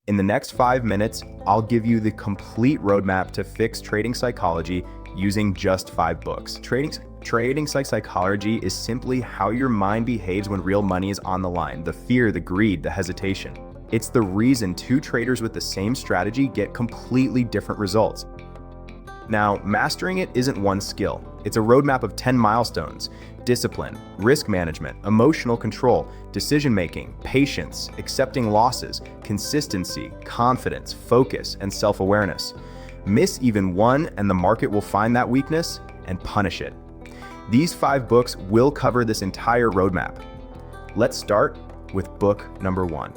In the next 5 minutes, I'll give you the complete roadmap to fix trading psychology using just 5 books. Trading psychology is simply how your mind behaves when real money is on the line. The fear, the greed, the hesitation. It's the reason two traders with the same strategy get completely different results. Now, mastering it isn't one skill. It's a roadmap of 10 milestones: discipline, risk management, emotional control, decision-making, patience, accepting losses, consistency, confidence, focus, and self-awareness. Miss even one and the market will find that weakness and punish it. These 5 books will cover this entire roadmap. Let's start with book number 1.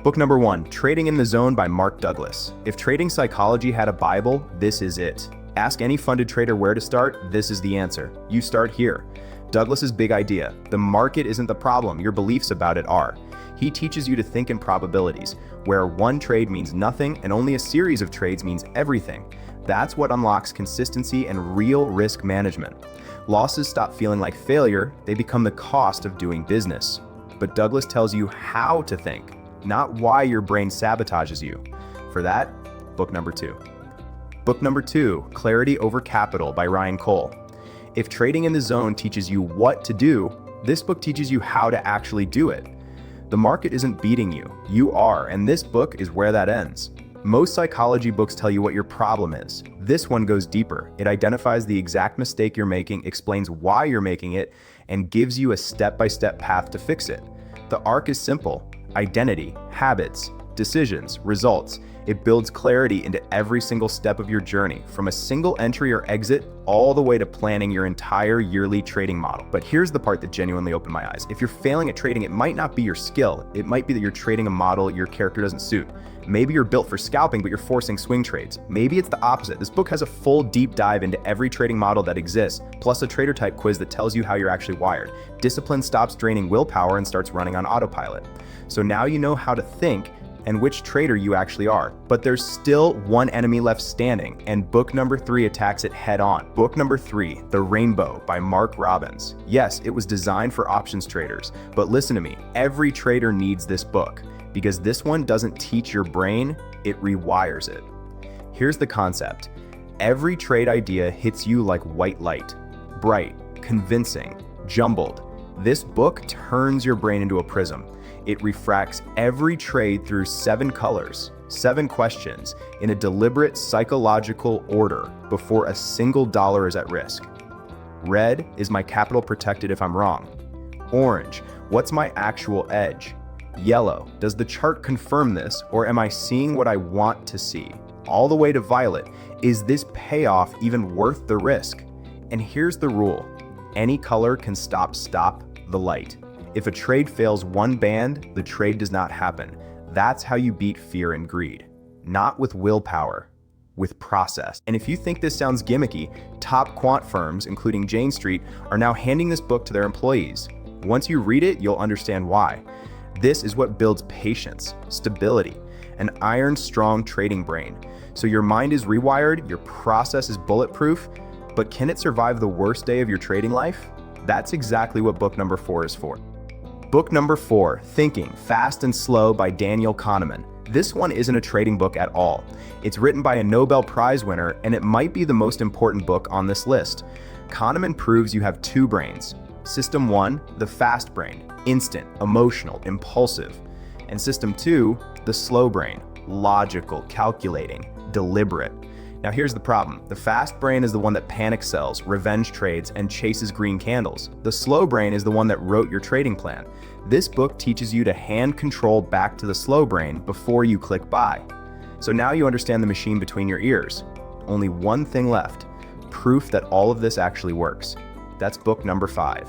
Book number 1, Trading in the Zone by Mark Douglas. If trading psychology had a Bible, this is it. Ask any funded trader where to start, this is the answer. You start here. Douglas's big idea: the market isn't the problem, your beliefs about it are. He teaches you to think in probabilities, where one trade means nothing and only a series of trades means everything. That's what unlocks consistency and real risk management. Losses stop feeling like failure, they become the cost of doing business. But Douglas tells you how to think, not why your brain sabotages you. For that, book number 2. Book number 2, Clarity Over Capital by Ryan Cole. If Trading in the Zone teaches you what to do, this book teaches you how to actually do it. The market isn't beating you, you are, and this book is where that ends. Most psychology books tell you what your problem is. This one goes deeper. It identifies the exact mistake you're making, explains why you're making it, and gives you a step-by-step path to fix it. The arc is simple: identity, habits, decisions, results. It builds clarity into every single step of your journey, from a single entry or exit all the way to planning your entire yearly trading model. But here's the part that genuinely opened my eyes. If you're failing at trading, it might not be your skill. It might be that you're trading a model your character doesn't suit. Maybe you're built for scalping, but you're forcing swing trades. Maybe it's the opposite. This book has a full deep dive into every trading model that exists, plus a trader type quiz that tells you how you're actually wired. Discipline stops draining willpower and starts running on autopilot. So now you know how to think and which trader you actually are. But there's still one enemy left standing, and book number 3 attacks it head on. Book number 3, The Rainbow by Mark Robbins. Yes, it was designed for options traders, but listen to me, every trader needs this book, because this one doesn't teach your brain, it rewires it. Here's the concept. Every trade idea hits you like white light. Bright, convincing, jumbled. This book turns your brain into a prism. It refracts every trade through 7 colors, 7 questions, in a deliberate psychological order before a single dollar is at risk. Red, is my capital protected if I'm wrong? Orange, what's my actual edge? Yellow, does the chart confirm this, or am I seeing what I want to see? All the way to violet, is this payoff even worth the risk? And here's the rule: any color can stop the light. If a trade fails one band, the trade does not happen. That's how you beat fear and greed. Not with willpower, with process. And if you think this sounds gimmicky, top quant firms, including Jane Street, are now handing this book to their employees. Once you read it, you'll understand why. This is what builds patience, stability, an iron-strong trading brain. So your mind is rewired, your process is bulletproof, but can it survive the worst day of your trading life? That's exactly what book number 4 is for. Book number 4, Thinking, Fast and Slow by Daniel Kahneman. This one isn't a trading book at all. It's written by a Nobel Prize winner, and it might be the most important book on this list. Kahneman proves you have 2 brains. System 1, the fast brain, instant, emotional, impulsive. And system 2, the slow brain, logical, calculating, deliberate. Now here's the problem. The fast brain is the one that panic sells, revenge trades, and chases green candles. The slow brain is the one that wrote your trading plan. This book teaches you to hand control back to the slow brain before you click buy. So now you understand the machine between your ears. Only one thing left: proof that all of this actually works. That's book number 5.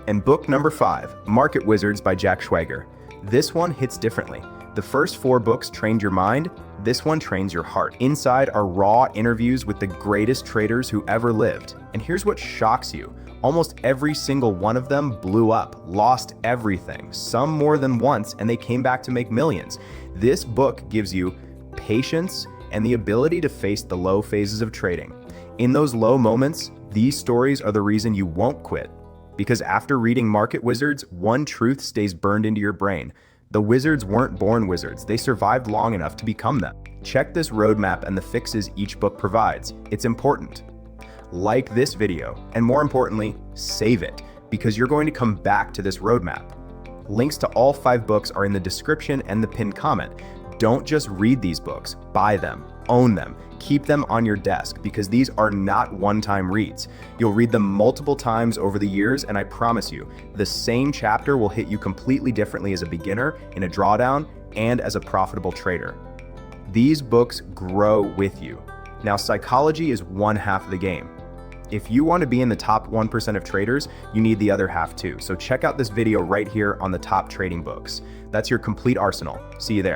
And book number 5, Market Wizards by Jack Schwager. This one hits differently. The first 4 books trained your mind, this one trains your heart. Inside are raw interviews with the greatest traders who ever lived. And here's what shocks you. Almost every single one of them blew up, lost everything, some more than once, and they came back to make millions. This book gives you patience and the ability to face the low phases of trading. In those low moments, these stories are the reason you won't quit. Because after reading Market Wizards, one truth stays burned into your brain. The wizards weren't born wizards, they survived long enough to become them. Check this roadmap and the fixes each book provides. It's important. Like this video, and more importantly, save it, because you're going to come back to this roadmap. Links to all 5 books are in the description and the pinned comment. Don't just read these books, buy them, own them, keep them on your desk, because these are not one-time reads. You'll read them multiple times over the years, and I promise you, the same chapter will hit you completely differently as a beginner, in a drawdown, and as a profitable trader. These books grow with you. Now, psychology is one half of the game. If you want to be in the top 1% of traders, you need the other half too. So check out this video right here on the top trading books. That's your complete arsenal. See you there.